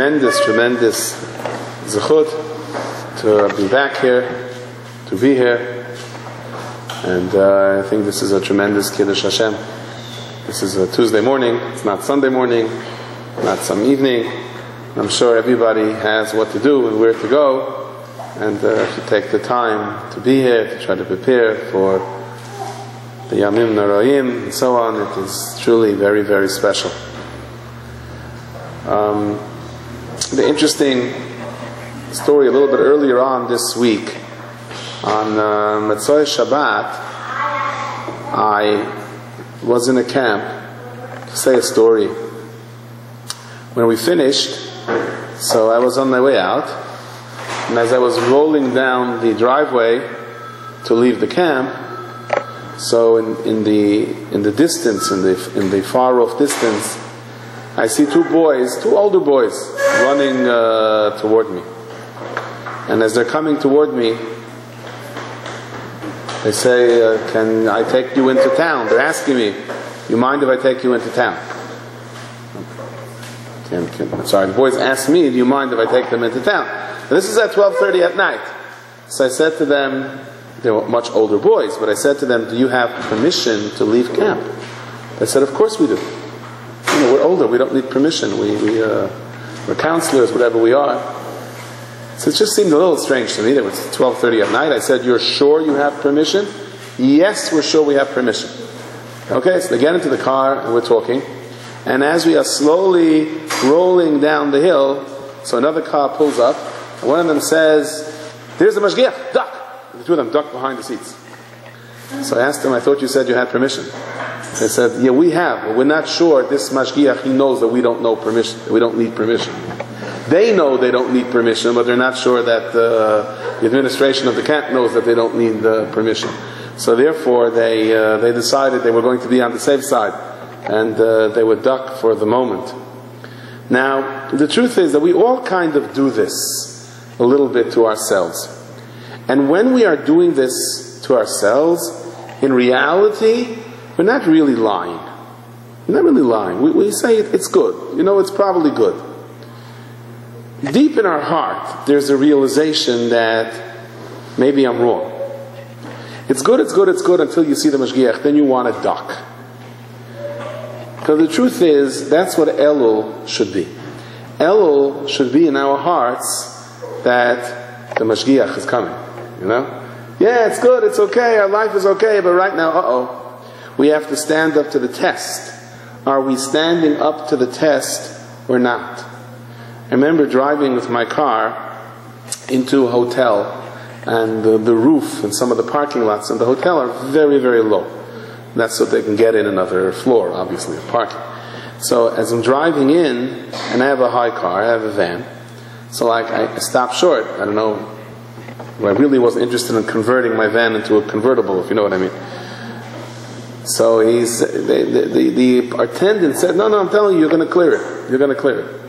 tremendous zechut to be back here, to be here. And I think this is a tremendous Kiddush Hashem. This is a Tuesday morning, it's not Sunday morning, not some evening. I'm sure everybody has what to do and where to go, and should take the time to be here, to try to prepare for the Yamim Naraim and so on. It is truly very, very special. The interesting story a little bit earlier on this week, on Motzei Shabbat, I was in a camp to say a story. When we finished, so I was on my way out, and as I was rolling down the driveway to leave the camp, so in the distance, in the far off distance, I see two older boys running toward me. And as they're coming toward me, they say, can I take you into town? They're asking me, you mind if I take you into town? Sorry, the boys asked me, do you mind if I take them into town? And this is at 12:30 at night. So I said to them, they were much older boys, but I said to them, do you have permission to leave camp? They said, of course we do. We're older, we don't need permission. We're counselors, whatever we are. So it just seemed a little strange to me. It was 12:30 at night. I said, you're sure you have permission? Yes, we're sure we have permission. Okay, so they get into the car and we're talking. And as we are slowly rolling down the hill, so another car pulls up, and one of them says, there's the mashgiach, duck! The two of them ducked behind the seats. So I asked them, I thought you said you had permission. They said, yeah, we have, but we're not sure this mashgiach, he knows that we don't know permission, that we don't need permission. They know they don't need permission, but they're not sure that the administration of the camp knows that they don't need permission. So therefore, they decided they were going to be on the safe side, and they would duck for the moment. Now, the truth is that we all kind of do this a little bit to ourselves. And when we are doing this to ourselves, in reality, we're not really lying. We're not really lying. We say it's good. It's probably good. Deep in our heart, there's a realization that maybe I'm wrong. It's good until you see the mashgiach, then you want to duck. Because the truth is, that's what Elul should be. Elul should be in our hearts that the mashgiach is coming. Yeah, it's good, it's okay, our life is okay, but right now, we have to stand up to the test. Are we standing up to the test or not? I remember driving with my car into a hotel, and the roof and some of the parking lots in the hotel are very, very low. That's so they can get in another floor, obviously, of parking. So as I'm driving in, and I have a high car, I have a van, so I stopped short. I don't know, I really wasn't interested in converting my van into a convertible, if you know what I mean. So the attendant said, no, I'm telling you, you're going to clear it. You're going to clear it.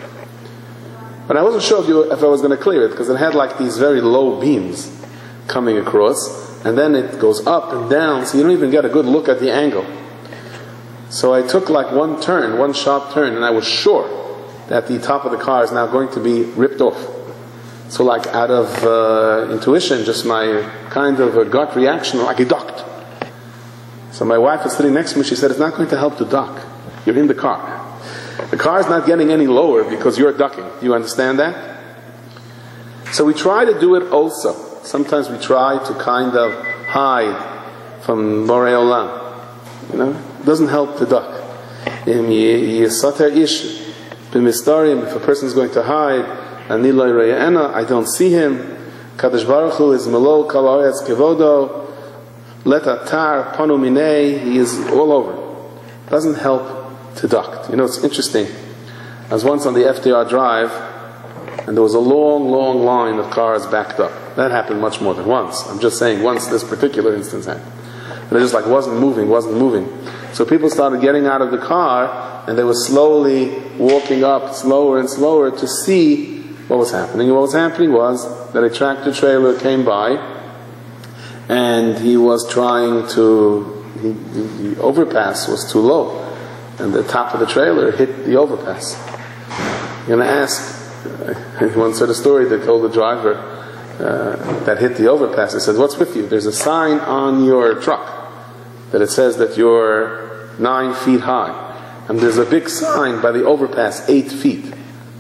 But I wasn't sure if I was going to clear it, because it had like these very low beams coming across, and then it goes up and down, so you don't even get a good look at the angle. So I took like one sharp turn, and I was sure that the top of the car is now going to be ripped off. So like out of intuition, just my kind of a gut reaction, like I ducked. So my wife was sitting next to me, she said, it's not going to help to duck. You're in the car. The car is not getting any lower because you're ducking. Do you understand that? So we try to do it also. Sometimes we try to kind of hide from Borei Olam. It doesn't help to duck. If a person is going to hide, I don't see him. Kadosh Baruch Hu is Melo Kal Haaretz Kevodo. Let atar panu minei, he is all over. Doesn't help to duck. It's interesting. I was once on the FDR Drive, and there was a long, long line of cars backed up. That happened much more than once. I'm just saying once this particular instance happened. And it just wasn't moving. So people started getting out of the car, and they were slowly walking up, slower and slower, to see what was happening. And what was happening was that a tractor trailer came by, and he was trying to, the overpass was too low, and the top of the trailer hit the overpass. You're going to ask, I once heard a story. They told the driver that hit the overpass. They said, "What's with you?" There's a sign on your truck that it says that you're 9 feet high, and there's a big sign by the overpass 8 feet.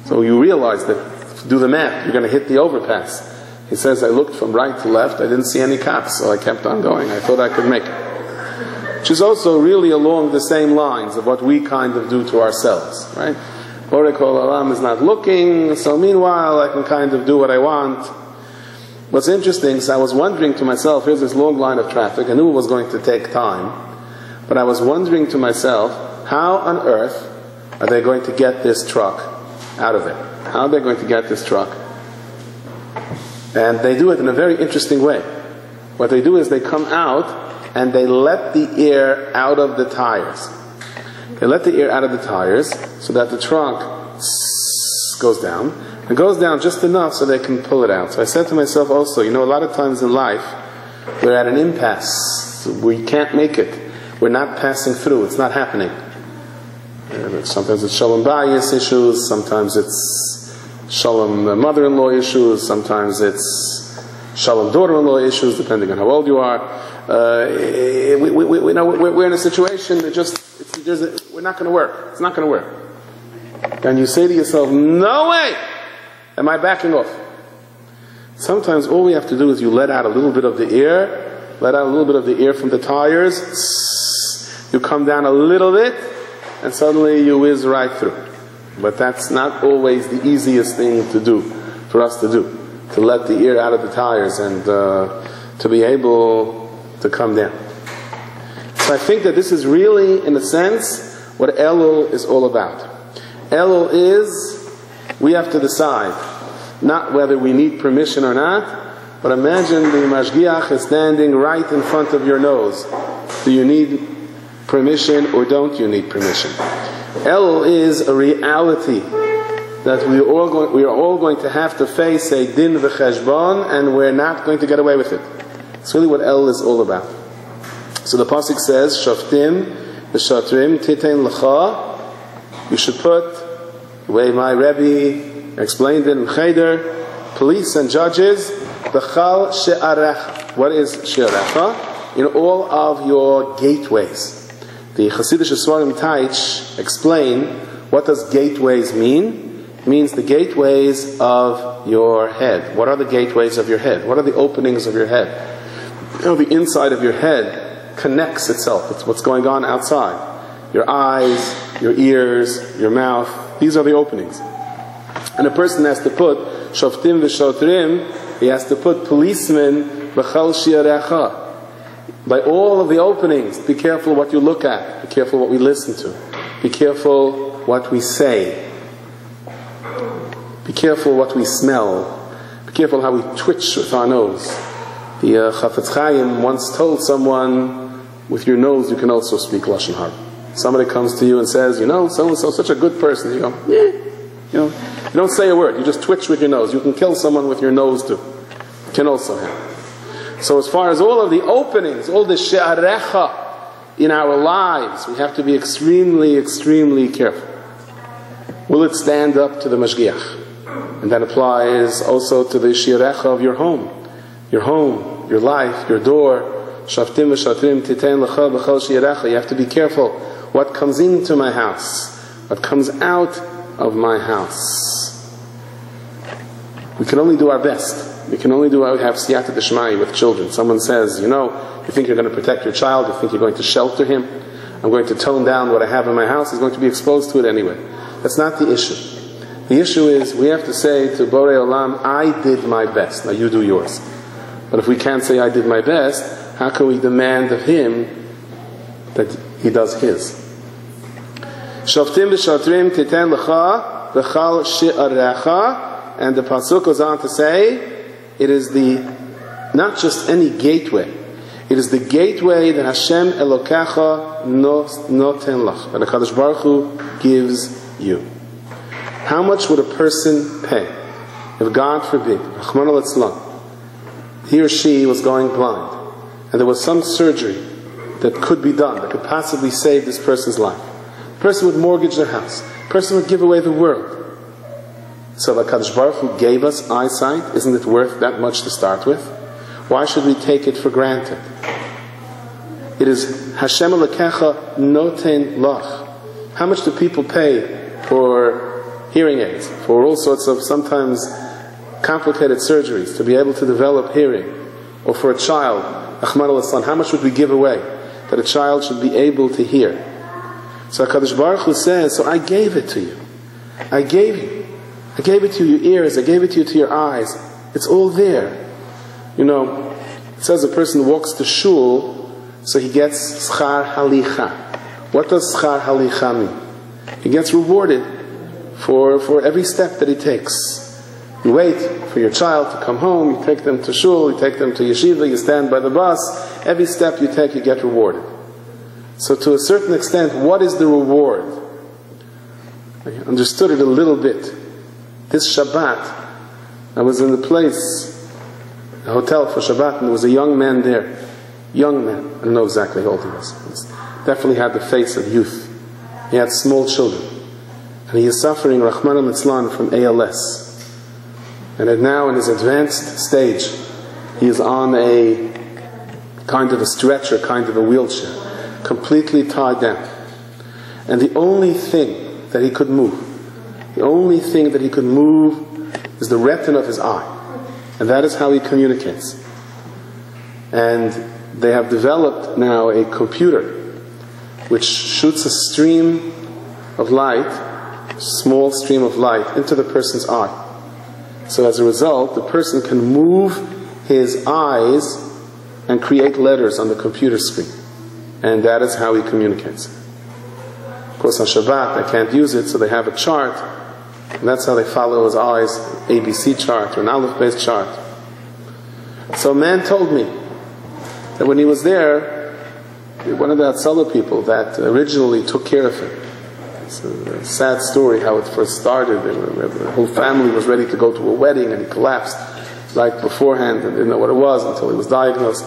So you realize that, do the math, you're going to hit the overpass. He says, "I looked from right to left, I didn't see any cops, so I kept on going. I thought I could make it." Which is also really along the same lines of what we kind of do to ourselves, right? Borei Kol Olam is not looking, so meanwhile I can kind of do what I want. What's interesting is I was wondering to myself, here's this long line of traffic, I knew it was going to take time, but I was wondering to myself, how on earth are they going to get this truck out of there? How are they going to get this truck? And they do it in a very interesting way. What they do is they come out and they let the air out of the tires. They let the air out of the tires so that the trunk goes down. It goes down just enough so they can pull it out. So I said to myself also, a lot of times in life we're at an impasse. We can't make it. We're not passing through. It's not happening. Sometimes it's Shalom Bayis issues. Sometimes it's Shalom mother-in-law issues. Sometimes it's Shalom daughter-in-law issues, depending on how old you are. We're in a situation that we're not going to work. It's not going to work. And you say to yourself, no way am I backing off. Sometimes all we have to do is you let out a little bit of the air, from the tires, you come down a little bit, and suddenly you whiz right through. But that's not always the easiest thing to do, for us to do, to let the air out of the tires and to be able to come down. So I think that this is really, in a sense, what Elul is all about. Elul is, we have to decide, not whether we need permission or not, but imagine the Mashgiach is standing right in front of your nose. Do you need permission or don't you need permission? Elul is a reality that we are all going to have to face a din v'cheshbon, and we're not going to get away with it. It's really what Elul is all about. So the pasuk says, "Shoftim v'shatrim titein lecha." You should put, the way my Rebbe explained it in Cheder, police and judges, b'chal she'arecha. What is she'arecha? In all of your gateways. The Hasidic Svarim Taich explain, what does gateways mean? It means the gateways of your head. What are the gateways of your head? What are the openings of your head? The inside of your head connects itself. It's what's going on outside. Your eyes, your ears, your mouth. These are the openings. And a person has to put shoftim v'shotrim, he has to put policemen b'chal shi'arecha. By all of the openings, be careful what you look at. Be careful what we listen to. Be careful what we say. Be careful what we smell. Be careful how we twitch with our nose. The Chafetz Chaim once told someone, with your nose you can also speak Lashon Hara. Somebody comes to you and says, so-and-so, such a good person. You go, you don't say a word. You just twitch with your nose. You can kill someone with your nose too. It can also happen. So as far as all of the openings, all the she'arecha in our lives, we have to be extremely, extremely careful. Will it stand up to the mashgiach? And that applies also to the she'arecha of your home, your life, your door. Shaftim v'shatrim titein lecha b'chal she'arecha. You have to be careful what comes into my house, what comes out of my house. We can only do our best. We can only have siyata d'shmai with children. Someone says, you think you're going to protect your child, you think you're going to shelter him, I'm going to tone down what I have in my house, he's going to be exposed to it anyway. That's not the issue. The issue is, we have to say to Borei Olam, I did my best, now you do yours. But if we can't say I did my best, how can we demand of him that he does his? Shoftim v'shatrim titen lecha v'chal she'arecha. And the pasuk goes on to say, it is not just any gateway. It is the gateway that Hashem Elokecha noten lach, that HaKadosh Baruch Hu gives you. How much would a person pay if, God forbid, Rachmana litzlan, he or she was going blind, and there was some surgery that could be done, that could possibly save this person's life? The person would mortgage their house. The person would give away the world. So HaKadosh Baruch Hu gave us eyesight. Isn't it worth that much to start with? Why should we take it for granted? It is Hashem Elokecha noten lach. How much do people pay for hearing aids, for all sorts of sometimes complicated surgeries to be able to develop hearing? Or for a child, Ahmad al-Aslan, how much would we give away that a child should be able to hear? So HaKadosh Baruch Hu says, so I gave it to you. I gave it to your ears, I gave it to you to your eyes. It's all there. You know, it says a person walks to shul, so he gets schar halicha. What does schar halicha mean? He gets rewarded for every step that he takes. You wait for your child to come home, you take them to shul, you take them to yeshiva, you stand by the bus. Every step you take, you get rewarded. So to a certain extent, what is the reward? I understood it a little bit. This Shabbat, I was in the place, a hotel for Shabbat, and there was a young man there. Young man. I don't know exactly how old he was. He definitely had the face of youth. He had small children. And he is suffering, Rahman al-Islan, from ALS. And now in his advanced stage, he is on a kind of a stretcher, kind of a wheelchair, completely tied down. And the only thing that he could move, is the retina of his eye. And that is how he communicates. And they have developed now a computer which shoots a stream of light, a small stream of light, into the person's eye. So as a result, the person can move his eyes and create letters on the computer screen. And that is how he communicates. Of course, on Shabbat, they can't use it, so they have a chart. And that's how they follow his eyes, ABC chart or an Aleph-based chart. So a man told me that when he was there, one of the Hatzalah people that originally took care of him. It's a sad story how it first started. The whole family was ready to go to a wedding and he collapsed right beforehand and didn't know what it was until he was diagnosed.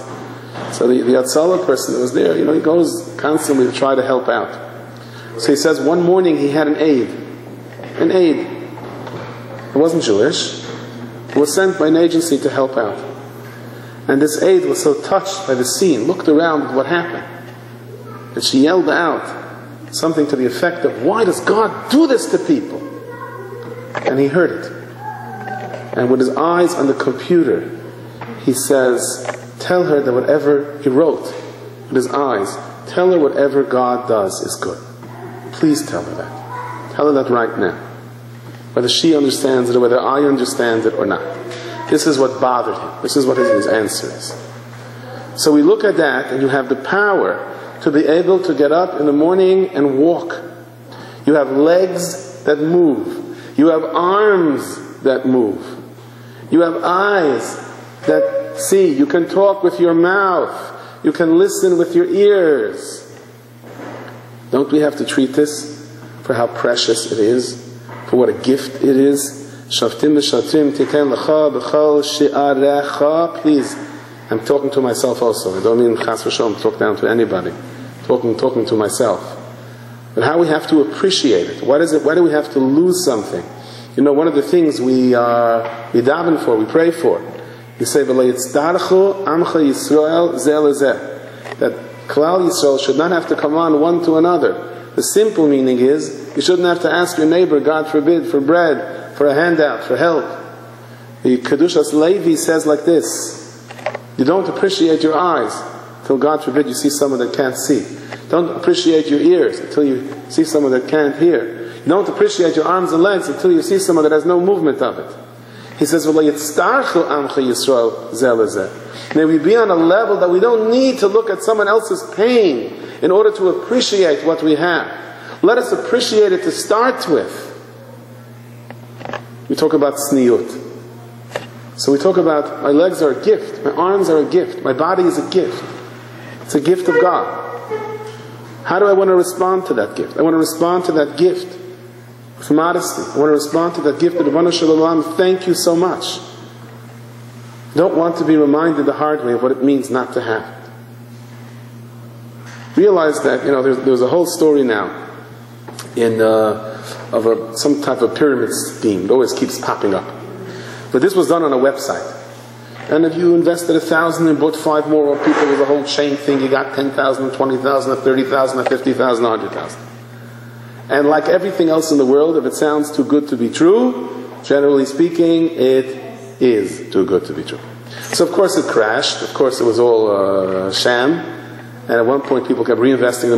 So the Hatzalah person that was there, he goes constantly to try to help out. So he says one morning he had an aide. An aide. It wasn't Jewish. It was sent by an agency to help out. And this aide was so touched by the scene, looked around at what happened, and she yelled out something to the effect of, why does God do this to people? And he heard it. And with his eyes on the computer, he says, tell her that whatever he wrote with his eyes, tell her whatever God does is good. Please tell her that. Tell her that right now. Whether she understands it or whether I understand it or not. This is what bothered him. This is what his answer is. So we look at that, and you have the power to be able to get up in the morning and walk. You have legs that move. You have arms that move. You have eyes that see. You can talk with your mouth. You can listen with your ears. Don't we have to treat this for how precious it is? For what a gift it is? Shaftim v'shatim titen lecha b'chol she'arecha. Please, I'm talking to myself also. I don't mean chas v'shalom to talk down to anybody. Talking to myself. But how we have to appreciate it. What is it? Why do we have to lose something? One of the things we daven for, we pray for. We say, "V'lo yitzdarchu amcha Yisrael zeh lezeh." That Klal Yisrael should not have to come on one to another. The simple meaning is, you shouldn't have to ask your neighbor, God forbid, for bread, for a handout, for help. The Kedushas Levi says like this: you don't appreciate your eyes until, God forbid, you see someone that can't see. Don't appreciate your ears until you see someone that can't hear. You don't appreciate your arms and legs until you see someone that has no movement of it. He says, May we be on a level that we don't need to look at someone else's pain in order to appreciate what we have. Let us appreciate it to start with. We talk about sniyut. So we talk about, my legs are a gift, my arms are a gift, my body is a gift. It's a gift of God. How do I want to respond to that gift? I want to respond to that gift with modesty. I want to respond to that gift of Ribono Shel Olam. Thank you so much. I don't want to be reminded the hard way of what it means not to have it. Realize that, there's a whole story now in some type of pyramid scheme. It always keeps popping up. But this was done on a website. And if you invested 1,000 and bought 5 more, or people with a whole chain thing, you got 10,000, 20,000, 30,000, 50,000, 100,000. And like everything else in the world, if it sounds too good to be true, generally speaking, it is too good to be true. So of course it crashed. Of course it was all sham. And at one point people kept reinvesting the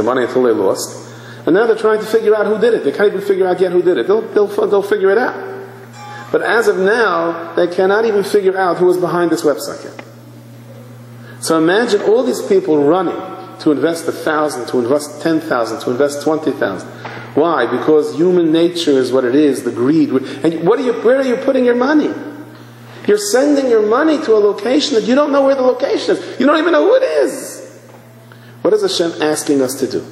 money until they lost. And now they're trying to figure out who did it. They can't even figure out yet who did it. They'll figure it out. But as of now, they cannot even figure out who was behind this website yet. So imagine all these people running to invest 1,000, to invest 10,000, to invest 20,000. Why? Because human nature is what it is, the greed. And where are you putting your money? You're sending your money to a location that you don't know where the location is. You don't even know who it is. What is Hashem asking us to do?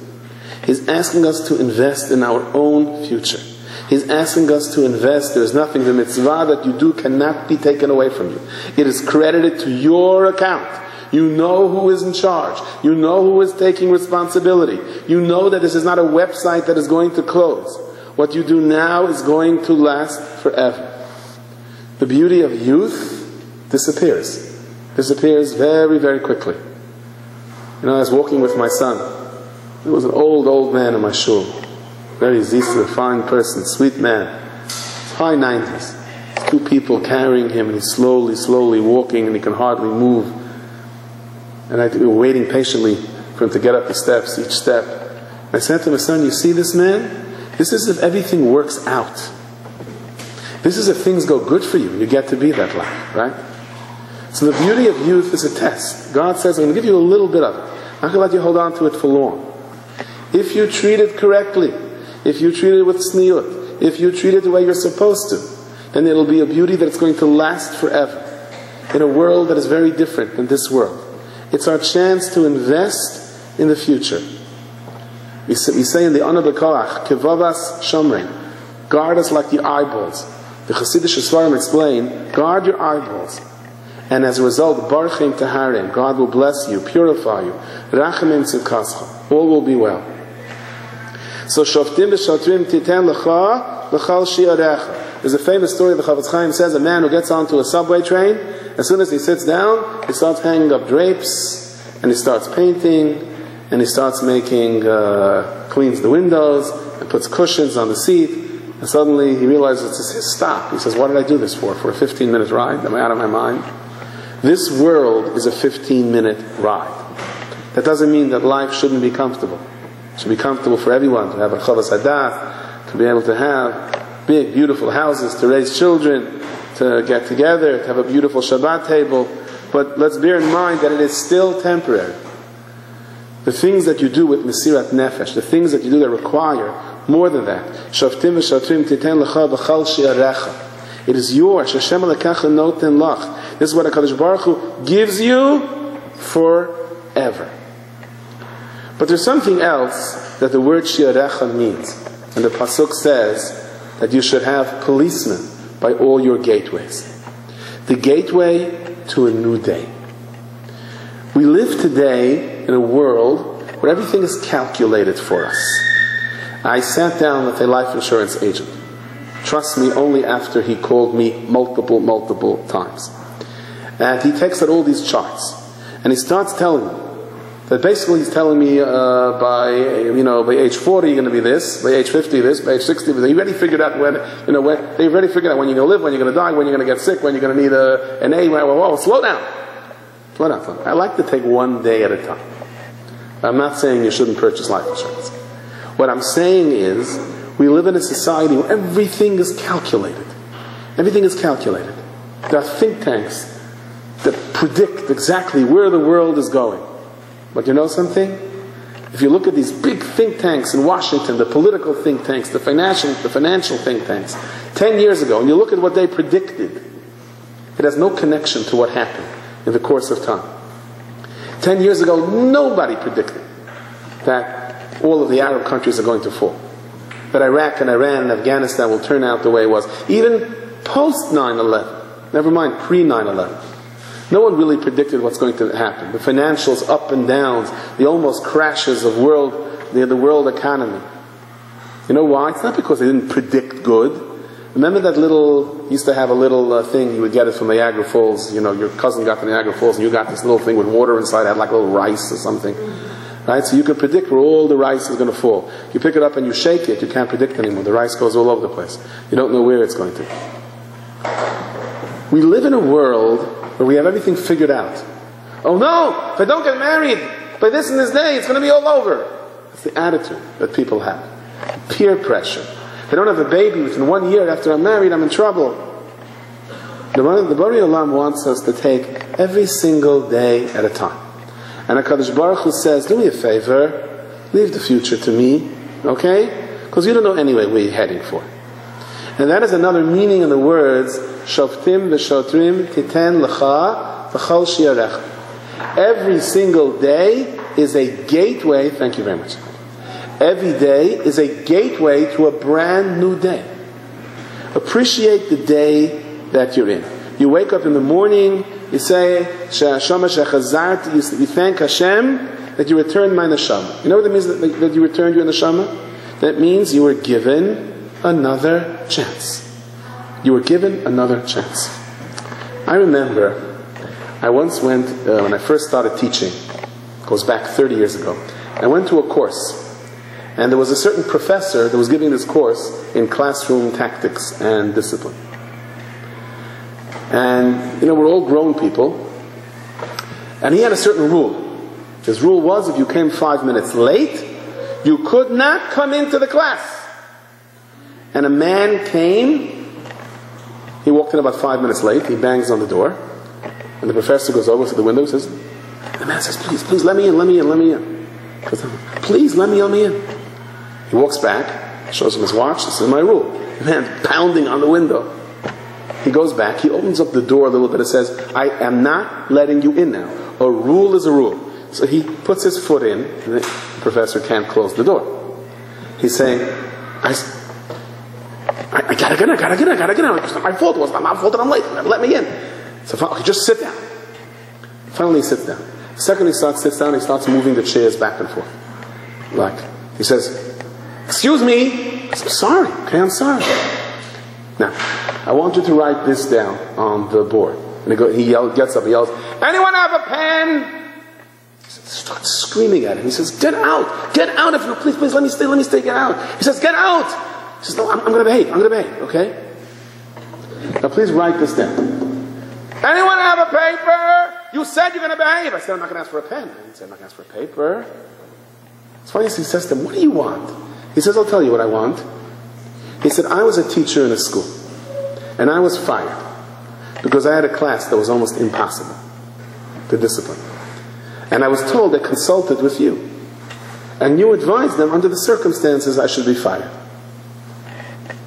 He's asking us to invest in our own future. He's asking us to invest. There is nothing, the mitzvah that you do cannot be taken away from you. It is credited to your account. You know who is in charge. You know who is taking responsibility. You know that this is not a website that is going to close. What you do now is going to last forever. The beauty of youth disappears. Disappears very, very quickly. You know, I was walking with my son. There was an old man in my shul. Very zisa, fine person, sweet man. High 90s. 2 people carrying him, and he's slowly walking, and he can hardly move. And we were waiting patiently for him to get up the steps, each step. And I said to my son, you see this man? This is if everything works out. This is if things go good for you. You get to be that life, right? So the beauty of youth is a test. God says, I'm going to give you a little bit of it. I'm not going to let you hold on to it for long. If you treat it correctly, if you treat it with tzniut, if you treat it the way you're supposed to, then it'll be a beauty that it's going to last forever. In a world that is very different than this world. It's our chance to invest in the future. We say in the Ana B'Korach, Kevavas Shomrein, guard us like the eyeballs. The Chassidish Svarim explain, guard your eyeballs. And as a result, Barchim Taharim, God will bless you, purify you. Rachamim Tzidkascha, all will be well. So Shoftim B'Shatrim Titen L'cha L'chal Shi'arecha. There's a famous story the Chavetz Chaim says, a man who gets onto a subway train, as soon as he sits down, he starts hanging up drapes, and he starts painting, and he starts making, cleans the windows, and puts cushions on the seat, and suddenly he realizes it's his stop. He says, what did I do this for? For a 15-minute ride? Am I out of my mind? This world is a 15-minute ride. That doesn't mean that life shouldn't be comfortable. It should be comfortable for everyone, to have a chavas hadat, to be able to have big, beautiful houses, to raise children, to get together, to have a beautiful Shabbat table. But let's bear in mind that it is still temporary. The things that you do with Mesirat Nefesh, the things that you do that require more than that. Shoftim v'shatrim titen lecha v'chal shi'arecha. It is yours. Hashem alekacha noten lach. This is what HaKadosh Baruch Hu gives you forever. But there's something else that the word shi'arecha means. And the Pasuk says that you should have policemen by all your gateways. The gateway to a new day. We live today in a world where everything is calculated for us. I sat down with a life insurance agent. Trust me, only after he called me multiple times. And he takes out all these charts. And he starts telling me that basically he's telling me by age 40 you're going to be this, by age 50 this, by age 60 this. He already figured out when you're going to live, when you're going to die, when you're going to get sick, when you're going to need an A. Whoa, slow down. Slow down. I like to take one day at a time. I'm not saying you shouldn't purchase life insurance. What I'm saying is, we live in a society where everything is calculated. Everything is calculated. There are think tanks that predict exactly where the world is going. But you know something? If you look at these big think tanks in Washington, the political think tanks, the financial think tanks, 10 years ago, and you look at what they predicted, it has no connection to what happened in the course of time. 10 years ago, nobody predicted that all of the Arab countries are going to fall. That Iraq and Iran and Afghanistan will turn out the way it was. Even post 9/11, never mind pre 9/11. No one really predicted what's going to happen. The financials, up and downs, the almost crashes of the world economy. You know why? It's not because they didn't predict good. Remember that used to have a little thing, you would get it from Niagara Falls. You know, your cousin got to Niagara Falls and you got this little thing with water inside, it had like a little rice or something. Right? So you can predict where all the rice is going to fall. You pick it up and you shake it, you can't predict anymore. The rice goes all over the place. You don't know where it's going to. We live in a world where we have everything figured out. Oh no, if I don't get married by this and this day, it's going to be all over. That's the attitude that people have. Peer pressure. If I don't have a baby within 1 year after I'm married, I'm in trouble. The Borei Olam wants us to take every single day at a time. And HaKadosh Baruch Hu says, do me a favor, leave the future to me, okay? Because you don't know anyway where you're heading for. And that is another meaning in the words, Shoftim v'shotrim titen lecha v'chol shi'arecha. Every single day is a gateway, thank you very much. Every day is a gateway to a brand new day. Appreciate the day that you're in. You wake up in the morning, you say, you thank Hashem that you returned my neshama. You know what it means that you returned your neshama? That means you were given another chance. You were given another chance. I remember, I once went, when I first started teaching, it goes back 30 years ago, I went to a course. And there was a certain professor that was giving this course in classroom tactics and discipline. And, we're all grown people. And he had a certain rule. His rule was if you came 5 minutes late, you could not come into the class. And a man came, he walked in about 5 minutes late, he bangs on the door. And the professor goes over to the window and says, the man says, please, let me in. Please, let me in. He walks back, shows him his watch, this is my rule. The man's pounding on the window. He goes back, he opens up the door a little bit and says, I am not letting you in now. A rule is a rule. So he puts his foot in, and the professor can't close the door. He's saying, I gotta get in. It's not my fault. I'm not fault that I'm late. Let me in. So okay, just sit down. Finally he sits down. The second he sits down, he starts moving the chairs back and forth. He says, excuse me. I said, I'm sorry. Now, I want you to write this down on the board. And he gets up, he yells, anyone have a pen? He starts screaming at him. He says, get out, if you please, let me stay, get out. He says, get out. He says, no, I'm going to behave, okay? Now please write this down. Anyone have a paper? You said you're going to behave. I said, I'm not going to ask for a pen. He said, I'm not going to ask for a paper. It's funny, he says to him, what do you want? He says, I'll tell you what I want. He said, I was a teacher in a school. And I was fired. Because I had a class that was almost impossible to discipline. And I was told they consulted with you. And you advised them, under the circumstances, I should be fired.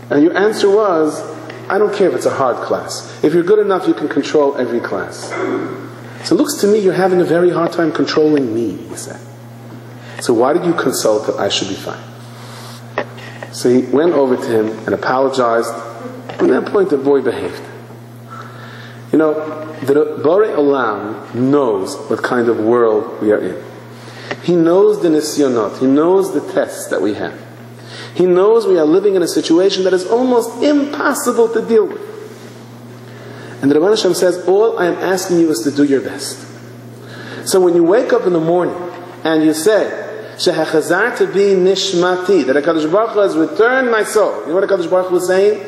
And your answer was, I don't care if it's a hard class. If you're good enough, you can control every class. So it looks to me you're having a very hard time controlling me, he said. So why did you consult that I should be fired? So he went over to him and apologized. From that point, the boy behaved. The Borei Olam knows what kind of world we are in. He knows the nisyonot. He knows the tests that we have. He knows we are living in a situation that is almost impossible to deal with. And the Rebbeinu Hashem says, all I am asking you is to do your best. So when you wake up in the morning and you say, Shehachazar bi nishmati, that HaKadosh Baruch Hu has returned my soul. You know what HaKadosh Baruch Hu is saying?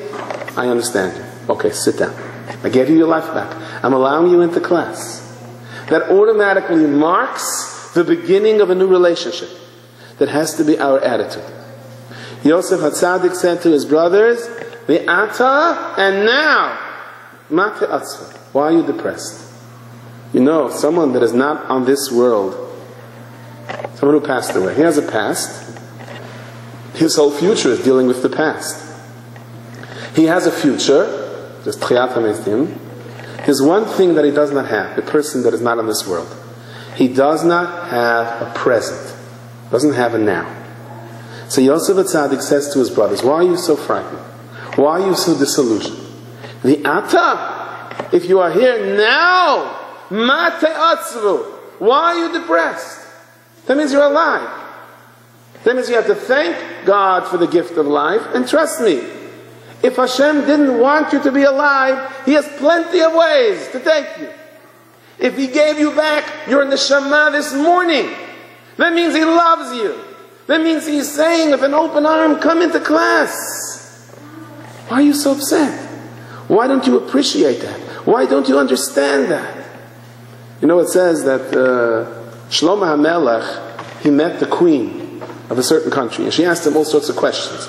I understand you. Okay, sit down. I gave you your life back. I'm allowing you into class. That automatically marks the beginning of a new relationship. That has to be our attitude. Yosef HaTzadik said to his brothers, Ve'ata, and now, Mate Atzva. Why are you depressed? Someone that is not on this world, someone who passed away, he has a past. His whole future is dealing with the past. He has a future, just Tchiyat HaMetim. There's one thing that he does not have, the person that is not in this world. He does not have a present. Doesn't have a now. So Yosef HaTzadik says to his brothers, why are you so frightened? Why are you so disillusioned? The Ata, if you are here now, Mate Atzvu, why are you depressed? That means you're alive. That means you have to thank God for the gift of life, and trust me, if Hashem didn't want you to be alive, He has plenty of ways to take you. If He gave you back your neshama this morning, that means He loves you. That means He's saying with an open arm, come into class. Why are you so upset? Why don't you appreciate that? Why don't you understand that? You know, it says that Shlomo HaMelech, he met the queen of a certain country, and she asked him all sorts of questions.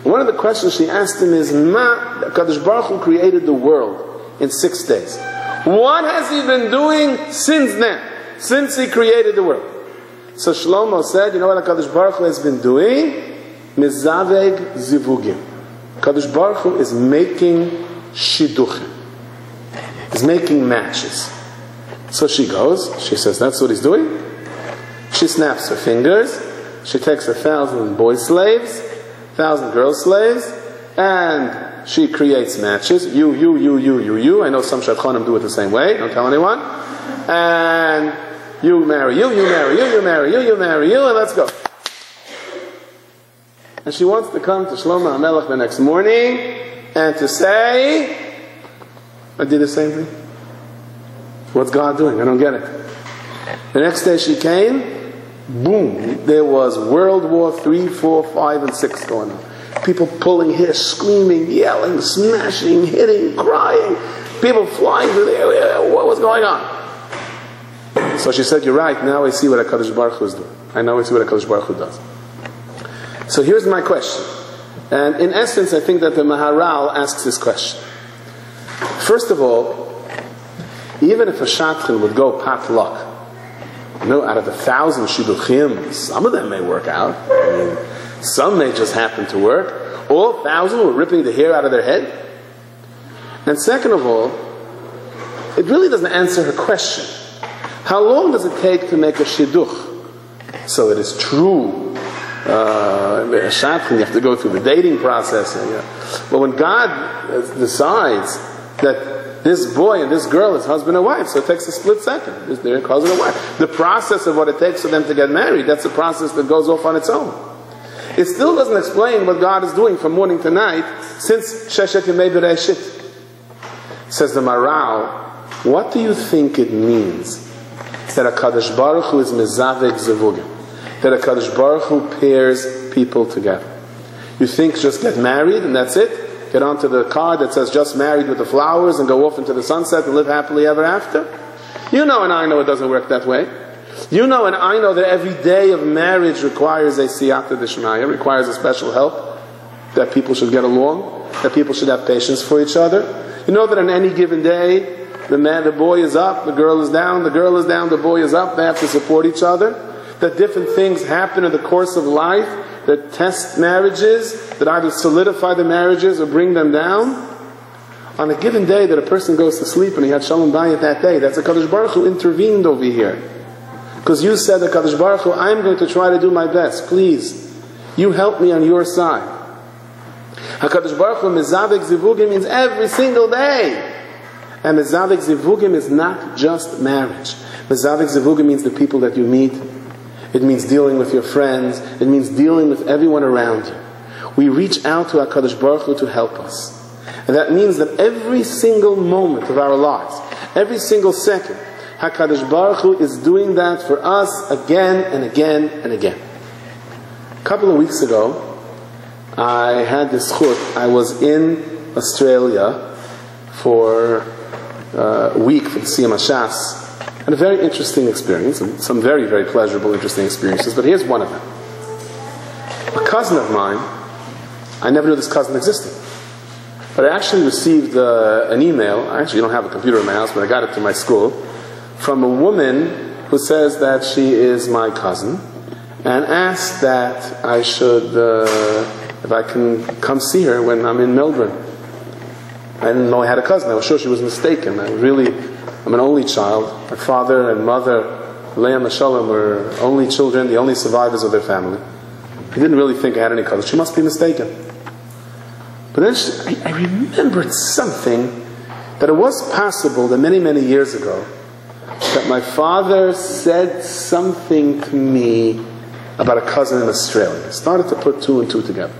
One of the questions she asked him is, Kadosh Baruch Hu created the world in 6 days. What has He been doing since then? Since He created the world? So Shlomo said, you know what HaKadosh Baruch Hu has been doing? Mizaveg zivugim. HaKadosh Baruch Hu is making shidduchim. He's making matches. So she goes, she says, that's what He's doing? She snaps her fingers, she takes 1,000 boy slaves, 1,000 girl slaves, and she creates matches. You. I know some shadchanim do it the same way, don't tell anyone. And you marry you marry you, and let's go. And she wants to come to Shlomo HaMelech the next morning and to say, I did the same thing. What's God doing? I don't get it. The next day she came, boom, there was World War 3, 4, 5, and 6 going on. People pulling hair, screaming, yelling, smashing, hitting, crying. People flying through the air. What was going on? So she said, you're right, now I see what HaKadosh Baruch Hu is doing. I know I see what HaKadosh Baruch Hu does. So here's my question. And in essence, I think that the Maharal asks this question. First of all, even if a shadchan would go pat luck, out of 1,000 shidduchim, some of them may work out. Some may just happen to work. All 1,000 were ripping the hair out of their head. And second of all, it really doesn't answer her question. How long does it take to make a shidduch? So it is true. A shadchan, you have to go through the dating process. But when God decides that this boy and this girl is husband and wife, so it takes a split second. They're husband and wife. The process of what it takes for them to get married, that's a process that goes off on its own. It still doesn't explain what God is doing from morning to night since Sheshet Yemei Bereshit. Says the Maral, what do you think it means that HaKadosh Baruch Hu is mezavek zevugim? That HaKadosh Baruch Hu pairs people together. You think just get married and that's it? Get onto the card that says just married with the flowers and go off into the sunset and live happily ever after? You know and I know it doesn't work that way. You know and I know that every day of marriage requires a siyata d'shmaya, requires a special help, that people should get along, that people should have patience for each other. You know that on any given day, the boy is up, the girl is down, the girl is down, the boy is up, they have to support each other. That different things happen in the course of life that test marriages, that either solidify the marriages or bring them down. On a given day that a person goes to sleep and he had Shalom Bayit that day, that's HaKadosh Baruch Hu intervened over here. Because you said, HaKadosh Baruch Hu, I'm going to try to do my best. Please, you help me on your side. HaKadosh Baruch Hu, Mezavek Zivugim means every single day. And Mezavek Zivugim is not just marriage. Mezavek Zivugim means the people that you meet. It means dealing with your friends. It means dealing with everyone around you. We reach out to HaKadosh Baruch Hu to help us. And that means that every single moment of our lives, every single second, HaKadosh Baruch Hu is doing that for us again and again and again. A couple of weeks ago, I had this chut. I was in Australia for a week for the Siyam HaShas. And a very interesting experience, and some very, very pleasurable, interesting experiences, but here's one of them. A cousin of mine, I never knew this cousin existed, but I actually received an email. I actually don't have a computer in my house, but I got it to my school, from a woman who says that she is my cousin, and asked that I should, if I can come see her when I'm in Melbourne. I didn't know I had a cousin. I was sure she was mistaken. I'm an only child. My father and mother, Leah and Shalom, were only children, the only survivors of their family. I didn't really think I had any cousins. She must be mistaken. But then I remembered something, that it was possible that many, many years ago, that my father said something to me about a cousin in Australia. I started to put two and two together.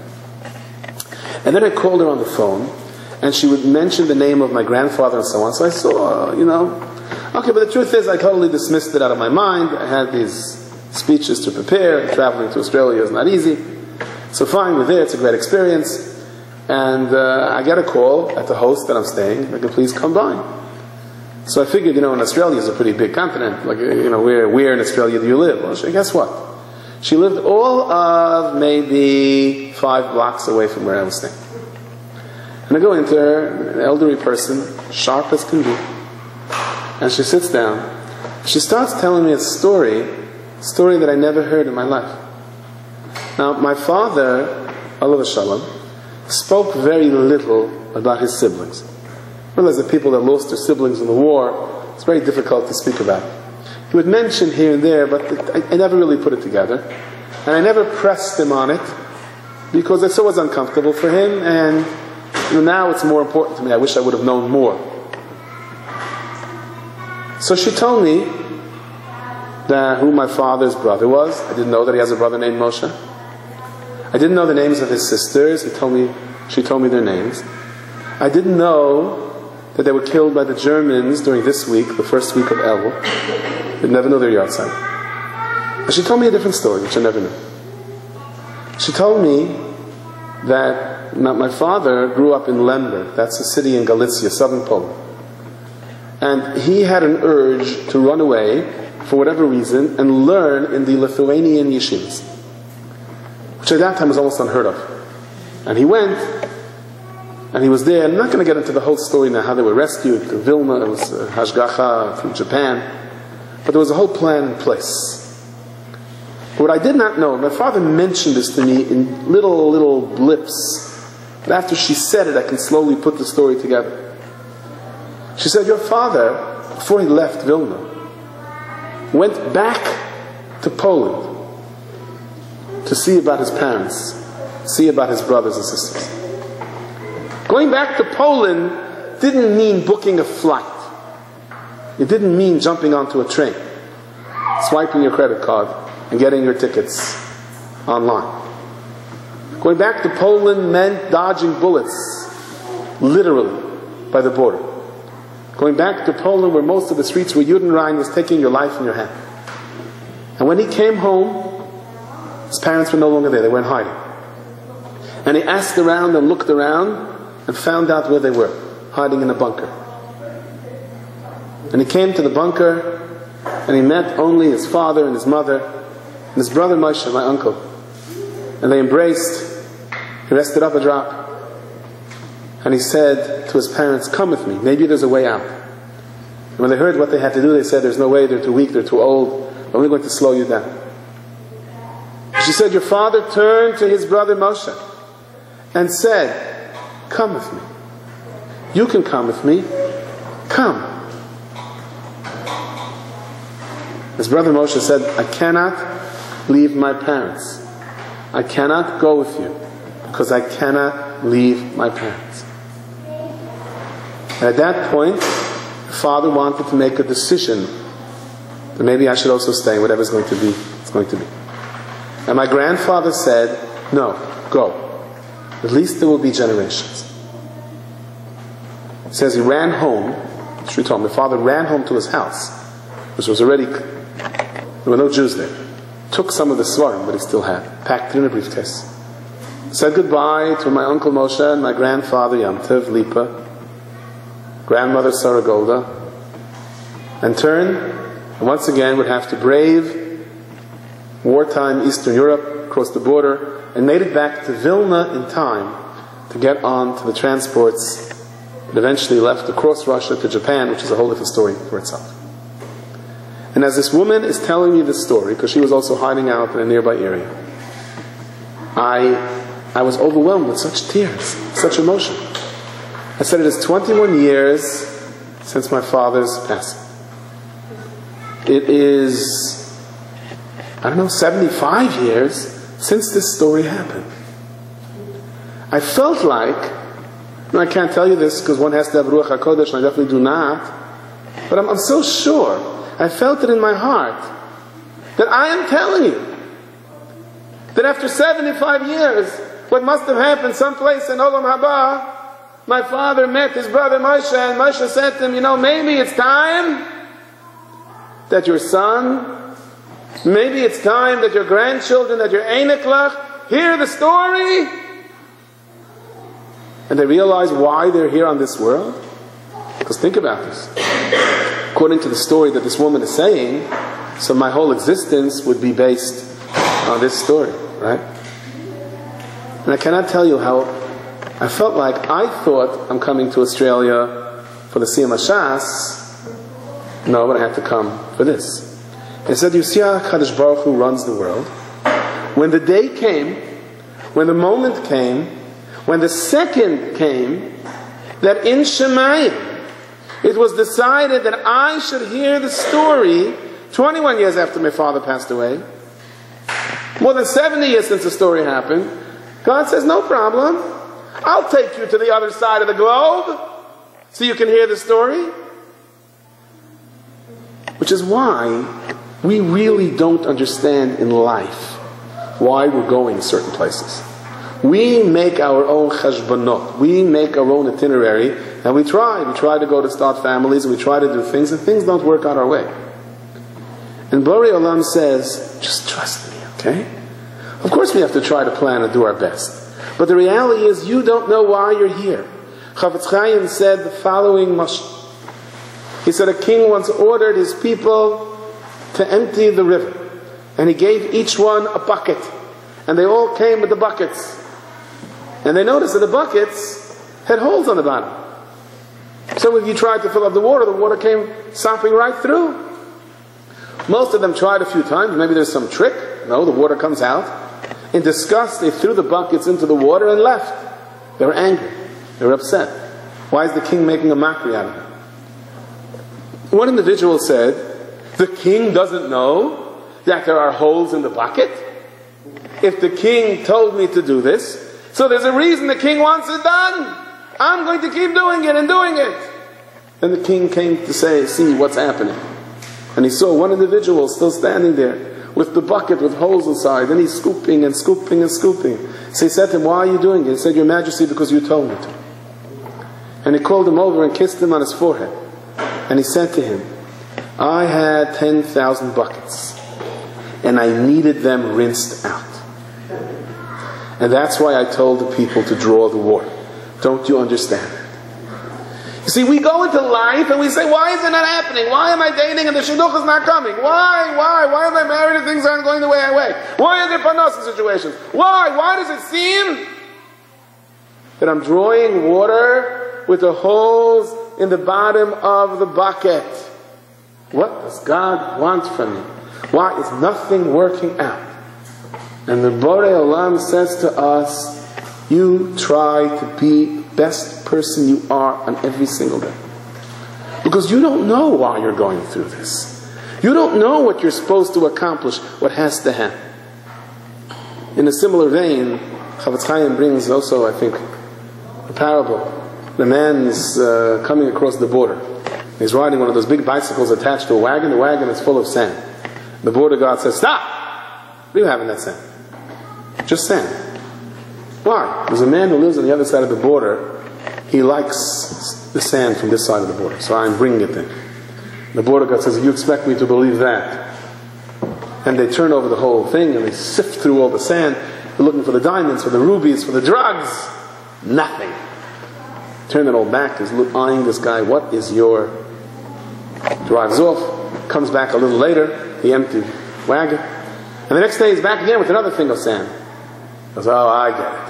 And then I called her on the phone, and she would mention the name of my grandfather and so on. So I saw, okay, but the truth is I totally dismissed it out of my mind. I had these speeches to prepare. Traveling to Australia is not easy. So fine, we're there, it's a great experience. And I get a call at the host that I'm staying, like, please come by. So I figured, in Australia is a pretty big continent. Like, where in Australia do you live? Well, guess what? She lived all of maybe 5 blocks away from where I was staying. And I go into her, an elderly person, sharp as can be. And she sits down. She starts telling me a story that I never heard in my life. Now, my father, alav shalom, spoke very little about his siblings. Well, as the people that lost their siblings in the war, it's very difficult to speak about. He would mention here and there, but I never really put it together. And I never pressed him on it, because it was uncomfortable for him, and now it's more important to me. I wish I would have known more. So she told me who my father's brother was. I didn't know that he has a brother named Moshe. I didn't know the names of his sisters. She told me their names. I didn't know that they were killed by the Germans during this week, the first week of Elul. I never knew their yard site. And she told me a different story, which I never knew. She told me that my father grew up in Lemberg. That's a city in Galicia, southern Poland. And he had an urge to run away, for whatever reason, and learn in the Lithuanian yeshivas, which at that time was almost unheard of. And he went, and he was there. I'm not going to get into the whole story now, how they were rescued to Vilna. It was Hashgacha from Japan. But there was a whole plan in place. But what I did not know, my father mentioned this to me in little blips. But after she said it, I can slowly put the story together. She said, your father, before he left Vilna, went back to Poland to see about his parents, see about his brothers and sisters. Going back to Poland didn't mean booking a flight. It didn't mean jumping onto a train, swiping your credit card, and getting your tickets online. Going back to Poland meant dodging bullets, literally, by the border. Going back to Poland, where most of the streets were Judenrein, was taking your life in your hand. And when he came home, his parents were no longer there. They were in hiding. And he asked around and looked around and found out where they were, hiding in a bunker. And he came to the bunker, and he met only his father and his mother and his brother Moshe, my uncle. And they embraced. He rested up a drop. And he said to his parents, come with me, maybe there's a way out. And when they heard what they had to do, they said, there's no way, they're too weak, they're too old, we're only going to slow you down. She said, your father turned to his brother Moshe and said, come with me. You can come with me. Come. His brother Moshe said, I cannot leave my parents. I cannot go with you because I cannot leave my parents. And at that point, the father wanted to make a decision that maybe I should also stay. Whatever's going to be, it's going to be. And my grandfather said, no, go. At least there will be generations. He says he ran home. She told me, my father ran home to his house, which was already, there were no Jews there. Took some of the svarim that he still had, packed it in a briefcase. Said goodbye to my uncle Moshe and my grandfather Yamtev Lipa, grandmother Sarah Golda, and turned, and once again would have to brave wartime Eastern Europe, cross the border, and made it back to Vilna in time to get on to the transports that eventually left across Russia to Japan, which is a whole different story for itself. And as this woman is telling me this story, because she was also hiding out in a nearby area, I was overwhelmed with such tears, such emotion. I said, it is 21 years since my father's passing. It is, 75 years since this story happened. I felt like, and I can't tell you this because one has to have Ruach HaKodesh, and I definitely do not, but I'm so sure, I felt it in my heart, that I am telling you that after 75 years, what must have happened someplace in Olam Haba, my father met his brother Moshe, and Moshe said to him, you know, maybe it's time that your son, maybe it's time that your grandchildren, that your Eineklach, hear the story. And they realize why they're here on this world. Because think about this. According to the story that this woman is saying, so my whole existence would be based on this story, right? And I cannot tell you how I felt like I thought I'm coming to Australia for the Siyam HaShas. No, but I had to come for this. He said, you see how Kadosh Baruch Hu runs the world? When the day came, when the moment came, when the second came, that in Shemayim, it was decided that I should hear the story 21 years after my father passed away. More than 70 years since the story happened. God says, no problem. I'll take you to the other side of the globe so you can hear the story. Which is why we really don't understand in life why we're going certain places. We make our own cheshbonot. We make our own itinerary, and we try. We try to go to start families, and we try to do things, and things don't work out our way. And Borei Olam says, just trust me, okay? Of course we have to try to plan and do our best. But the reality is, you don't know why you're here. Chafetz Chaim said the following mashal. He said a king once ordered his people to empty the river. And he gave each one a bucket. And they all came with the buckets. And they noticed that the buckets had holes on the bottom. So if you tried to fill up the water came sopping right through. Most of them tried a few times. Maybe there's some trick. No, the water comes out. In disgust, they threw the buckets into the water and left. They were angry. They were upset. Why is the king making a mockery out of it? One individual said, the king doesn't know that there are holes in the bucket? If the king told me to do this, so there's a reason the king wants it done. I'm going to keep doing it and doing it. Then the king came to see what's happening. And he saw one individual still standing there with the bucket with holes inside. And he's scooping and scooping and scooping. So he said to him, why are you doing it? He said, Your Majesty, because you told me to. And he called him over and kissed him on his forehead. And he said to him, I had 10,000 buckets. And I needed them rinsed out. And that's why I told the people to draw the water. Don't you understand it? You see, we go into life and we say, why is it not happening? Why am I dating and the shidduch is not coming? Why? Why am I married and things aren't going the way I want? Why are there parnasa situations? Why does it seem that I'm drawing water with the holes in the bottom of the bucket? What does God want from me? Why is nothing working out? And the Borei Olam says to us, you try to be best person you are on every single day. Because you don't know why you're going through this. You don't know what you're supposed to accomplish, what has to happen. In a similar vein, Chafetz Chaim brings also, I think, a parable. The man's coming across the border. He's riding one of those big bicycles attached to a wagon. The wagon is full of sand. The border guard says, stop! What do you have in that sand? Just sand. Why? There's a man who lives on the other side of the border. He likes the sand from this side of the border, so I'm bringing it in. The border guard says, you expect me to believe that? And they turn over the whole thing and they sift through all the sand. They're looking for the diamonds, for the rubies, for the drugs. Nothing. Turn it all back. He's eyeing this guy. What is your... Drives off. Comes back a little later. The empty wagon. And the next day he's back again with another thing of sand. He goes, oh, I get it.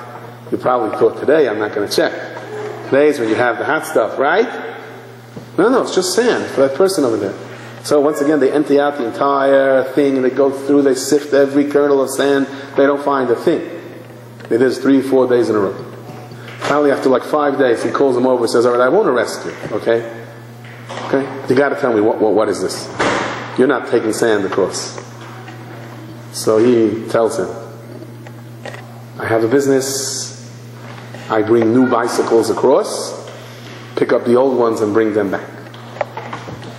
You probably thought today I'm not going to check. Today's when you have the hot stuff, right? No, it's just sand for that person over there. So once again they empty out the entire thing and they go through, they sift every kernel of sand. They don't find a thing. It is 3-4 days in a row. Finally after like 5 days he calls him over and says, all right, I won't arrest you, okay? Okay? You got to tell me what is this? You're not taking sand across. So he tells him, I have a business. I bring new bicycles across, pick up the old ones and bring them back.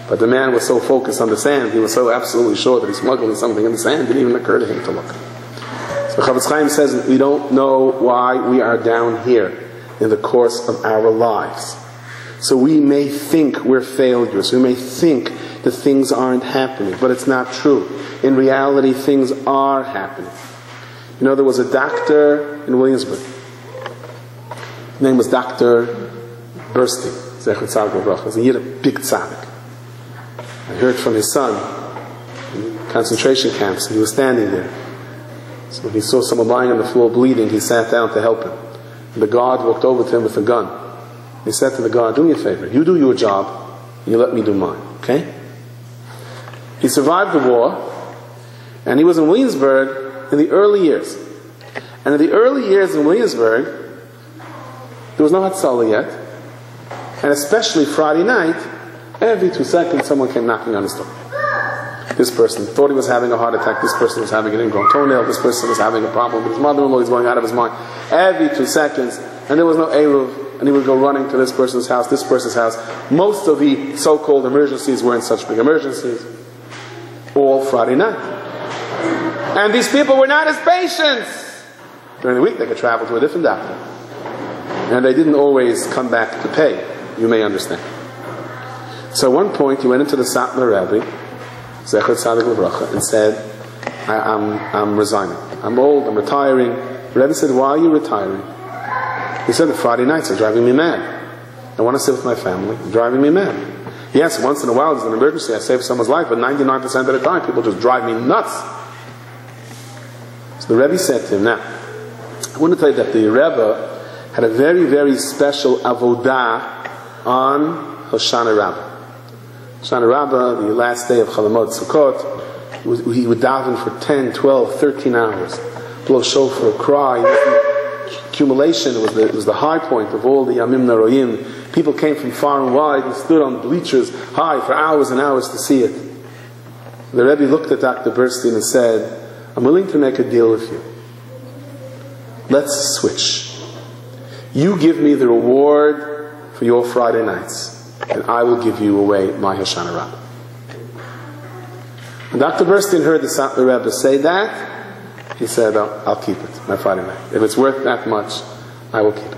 But the man was so focused on the sand, he was so absolutely sure that he's smuggling something in the sand, it didn't even occur to him to look. So The Chafetz Chaim says we don't know why we are down here in the course of our lives. So we may think we're failures. We may think that things aren't happening, but it's not true. In reality, things are happening. You know, there was a doctor in Williamsburg. His name was Dr. Burstein. Zecher Tzaddik Levracha. He was a Yiddish big tzaddik. I heard from his son in concentration camps, and he was standing there. So when he saw someone lying on the floor bleeding, he sat down to help him. And the guard walked over to him with a gun. He said to the guard, do me a favor, you do your job, and you let me do mine, okay? He survived the war, and he was in Williamsburg in the early years. And in the early years in Williamsburg, there was no Hatzalah yet, and especially Friday night, every 2 seconds someone came knocking on his door. This person thought he was having a heart attack, this person was having an ingrown toenail, this person was having a problem with his mother-in-law, he's going out of his mind. Every 2 seconds, and there was no Eruv, and he would go running to this person's house, this person's house. Most of the so-called emergencies weren't such big emergencies. All Friday night. And these people were not his patients. During the week they could travel to a different doctor. And they didn't always come back to pay, you may understand. So at one point he went into the Satmar Rebbe, Zecher Tzaddik Levracha, and said, I'm resigning. I'm old, I'm retiring. The Rebbe said, why are you retiring? He said, the Friday nights are driving me mad. I want to sit with my family. It's driving me mad. Yes, once in a while there's an emergency, I save someone's life, but 99% of the time people just drive me nuts. So the Rebbe said to him, now, I want to tell you that the Rebbe had a very, very special avodah on Hoshana Rabbah. Hoshana Rabbah, the last day of Chalamot Sukkot, he would daven for 10, 12, 13 hours, blow shofar, cry. Accumulation, it was the high point of all the Yamim Naroyim. People came from far and wide and stood on bleachers high for hours and hours to see it. The Rebbe looked at Dr. Burstein and said, I'm willing to make a deal with you. Let's switch. You give me the reward for your Friday nights, and I will give you away my Hoshana Rabbah. When Dr. Burstein heard the Satmar Rebbe say that, he said, I'll keep it, my Friday night. If it's worth that much, I will keep it.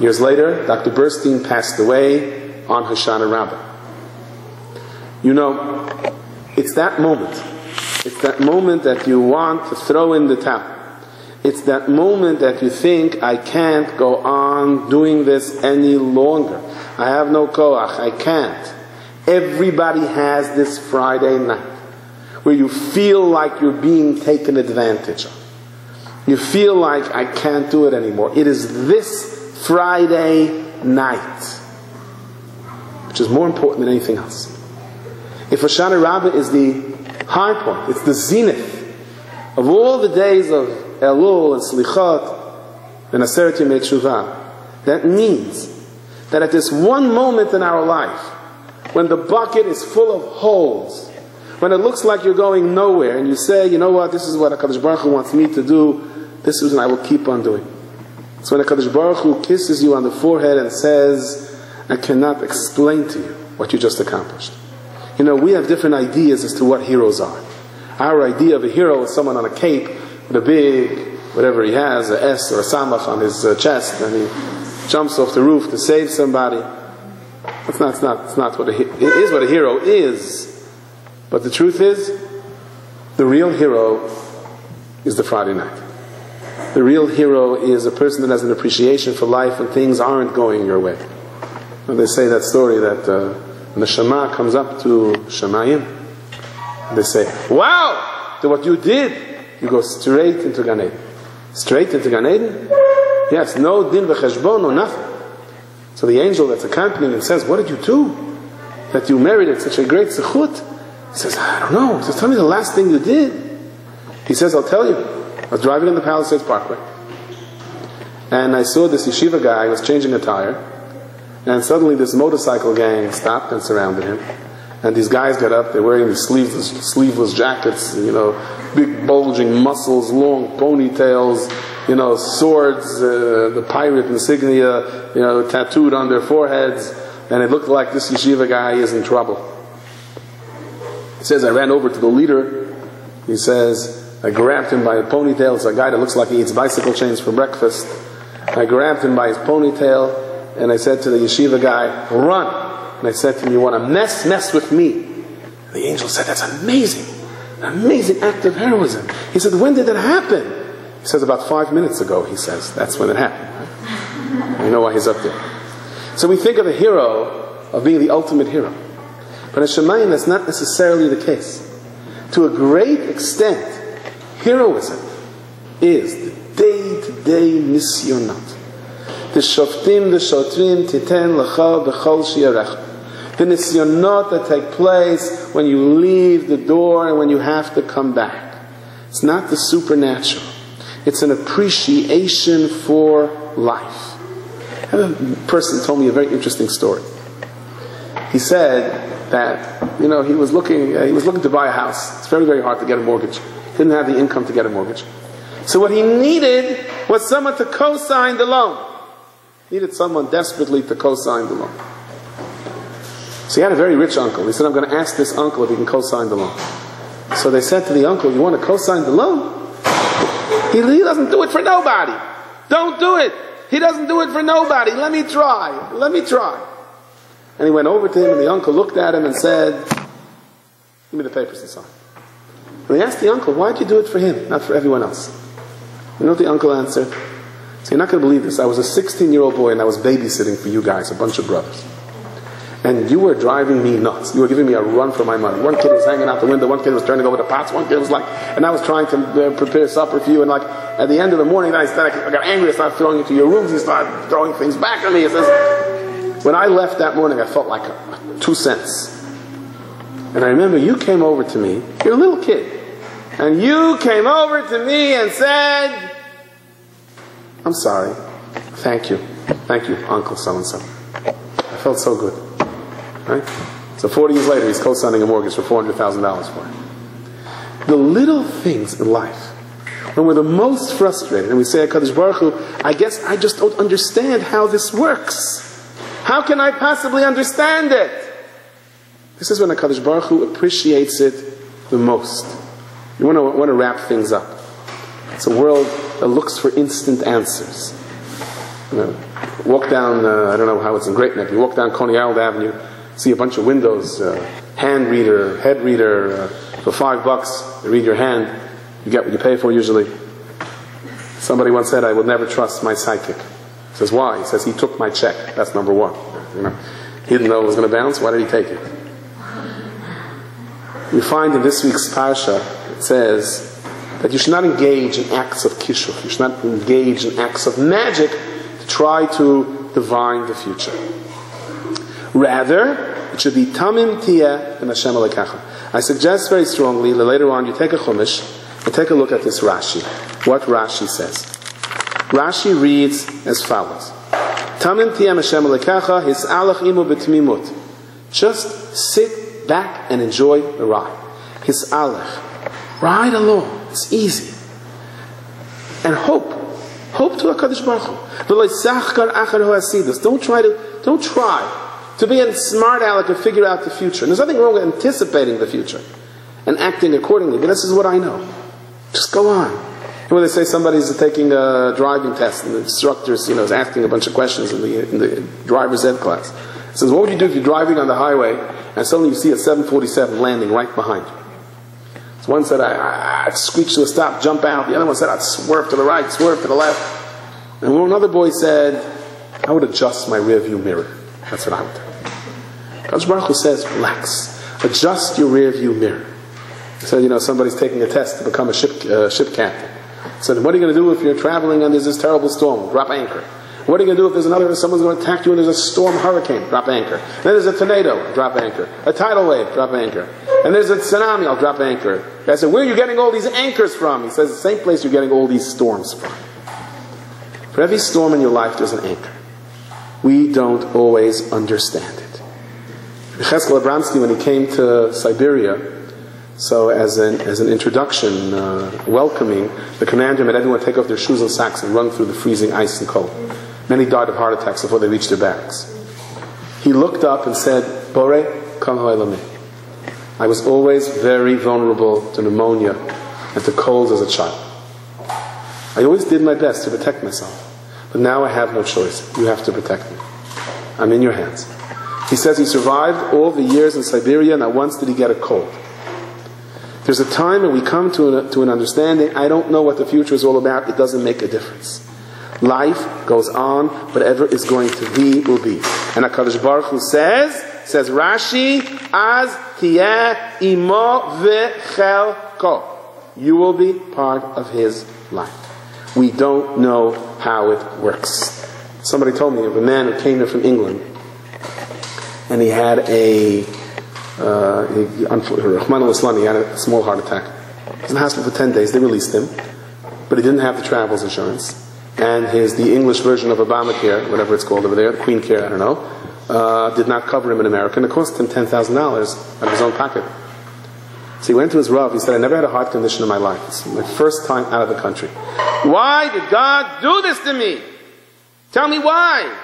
Years later, Dr. Burstein passed away on Hoshana Rabbah. You know, it's that moment. It's that moment that you want to throw in the towel. It's that moment that you think, I can't go on doing this any longer. I have no koach, I can't. Everybody has this Friday night where you feel like you're being taken advantage of. You feel like, I can't do it anymore. It is this Friday night which is more important than anything else. If Hoshana Rabbah is the high point, it's the zenith of all the days of Elul and Slichot and Aseret Yemei Teshuvah, that means that at this one moment in our life, when the bucket is full of holes, when it looks like you're going nowhere, and you say, you know what, this is what HaKadosh Baruch Hu wants me to do, this is what I will keep on doing. It's when HaKadosh Baruch Hu kisses you on the forehead and says, I cannot explain to you what you just accomplished. You know, we have different ideas as to what heroes are. Our idea of a hero is someone on a cape with a big, whatever he has, a S or a Samach on his chest, and he jumps off the roof to save somebody. It's not what it is what a hero is. But the truth is, the real hero is the Friday night. The real hero is a person that has an appreciation for life when things aren't going your way. And they say that story that when the Shema comes up to Shemayim, they say, wow, to what you did, you go straight into Gan Eden. Straight into Gan Eden? Yes, no din v'cheshbon, no nothing. So the angel that's accompanying him says, what did you do? That you merited such a great zechut? He says, I don't know. He says, tell me the last thing you did. He says, I'll tell you. I was driving in the Palisades Parkway, and I saw this yeshiva guy who was changing a tire, and suddenly this motorcycle gang stopped and surrounded him. And these guys got up, they're wearing these sleeveless jackets, you know, big bulging muscles, long ponytails, you know, swords, the pirate insignia, you know, tattooed on their foreheads, and it looked like this yeshiva guy is in trouble. He says, I ran over to the leader. He says, I grabbed him by the ponytail. It's a guy that looks like he eats bicycle chains for breakfast. I grabbed him by his ponytail, and I said to the yeshiva guy, run. And I said to him, you want to mess with me? And the angel said, that's amazing. An amazing act of heroism. He said, when did that happen? He says, about 5 minutes ago, he says. That's when it happened. You know why he's up there. So we think of a hero of being the ultimate hero. But in Shemayim, that's not necessarily the case. To a great extent, heroism is the day-to-day nisyonat. The shoftim, the shotrim, titen lecha b'chol shi'arecha. The nisyonot that take place when you leave the door and when you have to come back. It's not the supernatural. It's an appreciation for life. A person told me a very interesting story. He said that, he was looking to buy a house. It's very, very hard to get a mortgage. He didn't have the income to get a mortgage. So what he needed was someone to co-sign the loan. He needed someone desperately to co-sign the loan. So he had a very rich uncle. He said, I'm going to ask this uncle if he can co-sign the loan. So they said to the uncle, you want to co-sign the loan? He doesn't do it for nobody. Don't do it. He doesn't do it for nobody. Let me try. And he went over to him, and the uncle looked at him and said, give me the papers and sign. And he asked the uncle, why'd you do it for him, not for everyone else? You know what the uncle answered? So you're not going to believe this. I was a 16-year-old boy, and I was babysitting for you guys, a bunch of brothers. And you were driving me nuts. You were giving me a run for my money. One kid was hanging out the window. One kid was turning over the pots. One kid was and I was trying to prepare supper for you. And at the end of the morning, I got angry. I started throwing into your rooms. He started throwing things back at me. He says, when I left that morning, I felt like 2 cents. And I remember you came over to me. You're a little kid. And you came over to me and said, I'm sorry. Thank you. Thank you, Uncle so-and-so. I felt so good. Right? So 40 years later, he's co-signing a mortgage for $400,000 for it. The little things in life, when we're the most frustrated, and we say, HaKadosh Baruch Hu, I guess I just don't understand how this works. How can I possibly understand it? This is when HaKadosh Baruch Hu appreciates it the most. You want to wrap things up. It's a world that looks for instant answers. Walk down, I don't know how it's in Great Neck, you walk down Coney Island Avenue, see a bunch of windows, hand reader, head reader, for $5, they read your hand, you get what you pay for usually. Somebody once said, I will never trust my psychic. He says, why? He says, he took my check. That's number one. He didn't know it was going to bounce, why did he take it? We find in this week's Parsha, it says that you should not engage in acts of kishuf. You should not engage in acts of magic to try to divine the future. Rather, it should be tamim tiyeh in Hashem Elokecha. I suggest very strongly that later on you take a chumash and take a look at this Rashi. What Rashi says. Rashi reads as follows. Tamim tiyeh Hashem Elokecha his'alach imo b'tmimut. Just sit back and enjoy the ride. His'alach. Ride along. It's easy. And hope. Hope to HaKadosh Baruch Hu. Don't try to be a smart aleck and figure out the future. And there's nothing wrong with anticipating the future and acting accordingly, but this is what I know. Just go on. And when they say somebody's taking a driving test and the instructor is asking a bunch of questions in the driver's ed class. He says, what would you do if you're driving on the highway and suddenly you see a 747 landing right behind you? So one said, I'd screech to a stop, jump out. The other one said, I'd swerve to the right, swerve to the left. And another boy said, I would adjust my rear view mirror. That's what I would do. HaKadosh Baruch Hu says, relax. Adjust your rear view mirror. So, somebody's taking a test to become a ship captain. So what are you going to do if you're traveling and there's this terrible storm? Drop anchor. What are you going to do if someone's going to attack you and there's a storm hurricane? Drop anchor. Then there's a tornado. Drop anchor. A tidal wave. Drop anchor. And there's a tsunami. I'll drop anchor. I said, where are you getting all these anchors from? He says, the same place you're getting all these storms from. For every storm in your life, there's an anchor. We don't always understand it. Yechezkel Abramsky, when he came to Siberia, so as an introduction, welcoming, the commander made everyone take off their shoes and socks and run through the freezing ice and cold. Many died of heart attacks before they reached their barracks. He looked up and said, Borei, kol ha'olami. I was always very vulnerable to pneumonia and to colds as a child. I always did my best to protect myself. But now I have no choice. You have to protect me. I'm in your hands. He says he survived all the years in Siberia, not once did he get a cold. There's a time when we come to an understanding, I don't know what the future is all about, it doesn't make a difference. Life goes on, whatever is going to be, will be. And HaKadosh Baruch Hu says Rashi, Az tiyeh imo v'chelko. You will be part of his life. We don't know how it works. Somebody told me of a man who came here from England, and he had he had a small heart attack. He was in the hospital for 10 days. They released him, but he didn't have the travelers insurance. And the English version of Obamacare, whatever it's called over there, the Queen Care, I don't know, did not cover him in America, and it cost him $10,000 out of his own pocket. So he went to his Rav. He said, I never had a heart condition in my life. It's my first time out of the country. Why did God do this to me? Tell me why.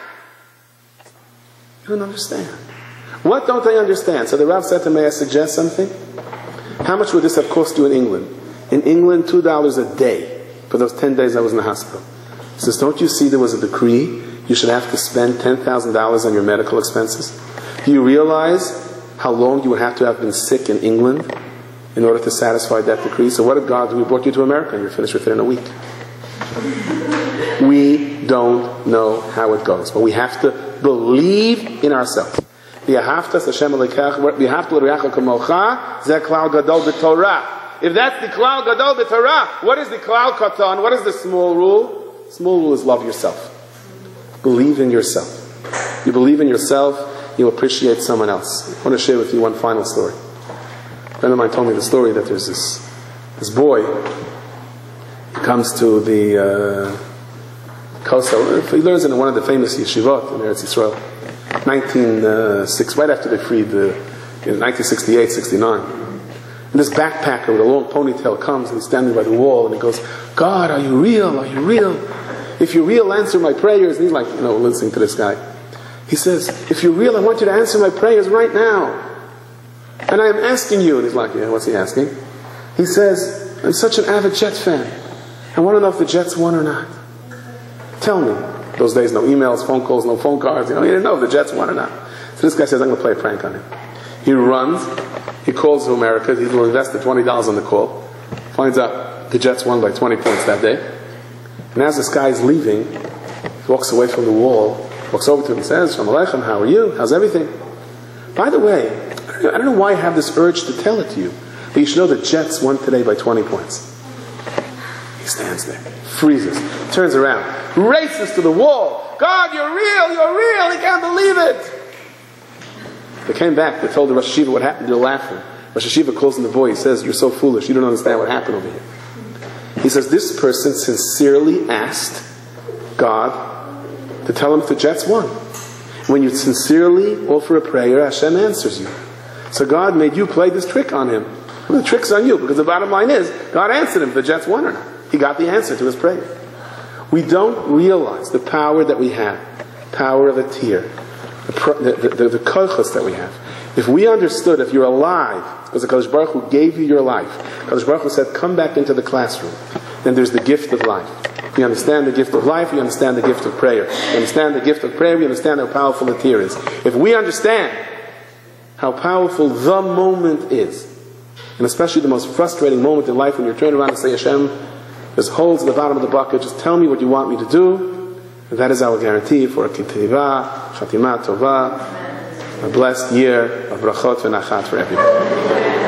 You don't understand. What don't they understand? So the Rav said to me, may I suggest something? How much would this have cost you in England? In England, $2 a day for those 10 days I was in the hospital. He says, don't you see there was a decree? You should have to spend $10,000 on your medical expenses. Do you realize how long you would have to have been sick in England in order to satisfy that decree? So what did God do? We brought you to America and you're finished with it in a week. We don't know how it goes, but we have to believe in ourselves. If that's the klal gadol b'Torah, what is the klal katan? What is the small rule? Small rule is love yourself. Believe in yourself. You believe in yourself, you appreciate someone else. I want to share with you one final story. A friend of mine told me the story that there's this boy. He comes to the Kosel. He learns in one of the famous yeshivot in Eretz Yisrael. 1906, right after they freed in 1968, 69. And this backpacker with a long ponytail comes and he's standing by the wall and he goes, God, are you real? Are you real? If you're real, answer my prayers. And he's like, listening to this guy. He says, if you're real, I want you to answer my prayers right now. And I am asking you. And he's like, yeah, what's he asking? He says, I'm such an avid Jets fan. I want to know if the Jets won or not. Tell me. Those days, no emails, phone calls, no phone cards. He didn't know if the Jets won or not. So this guy says, I'm going to play a prank on him. He runs. He calls to America. He will invest the $20 on the call. Finds out the Jets won by 20 points that day. And as this guy is leaving, he walks away from the wall, walks over to him and says, Shalom Aleichem, how are you? How's everything? By the way, I don't know why I have this urge to tell it to you, but you should know the Jets won today by 20 points. He stands there, freezes, turns around, races to the wall. God, you're real, he can't believe it. They came back, they told the Rosh Hashiva what happened, they're laughing. Rosh Hashiva calls him the boy, he says, you're so foolish, you don't understand what happened over here. He says, this person sincerely asked God to tell him if the Jets won. When you sincerely offer a prayer, Hashem answers you. So God made you play this trick on him. Well, the trick's on you, because the bottom line is, God answered him if the Jets won or not. He got the answer to his prayer. We don't realize the power that we have, power of a tear, the kochos that we have. If we understood, if you're alive, because the Kadosh Baruch Hu gave you your life, Kadosh Baruch Hu said, come back into the classroom, then there's the gift of life. We understand the gift of life, we understand the gift of prayer. We understand the gift of prayer, we understand how powerful the tear is. If we understand how powerful the moment is, and especially the most frustrating moment in life when you're turning around and say, Hashem, there's holes at the bottom of the bucket, just tell me what you want me to do. And that is our guarantee for a kitiva, chatima tova, a blessed year of brachot and achat for everybody.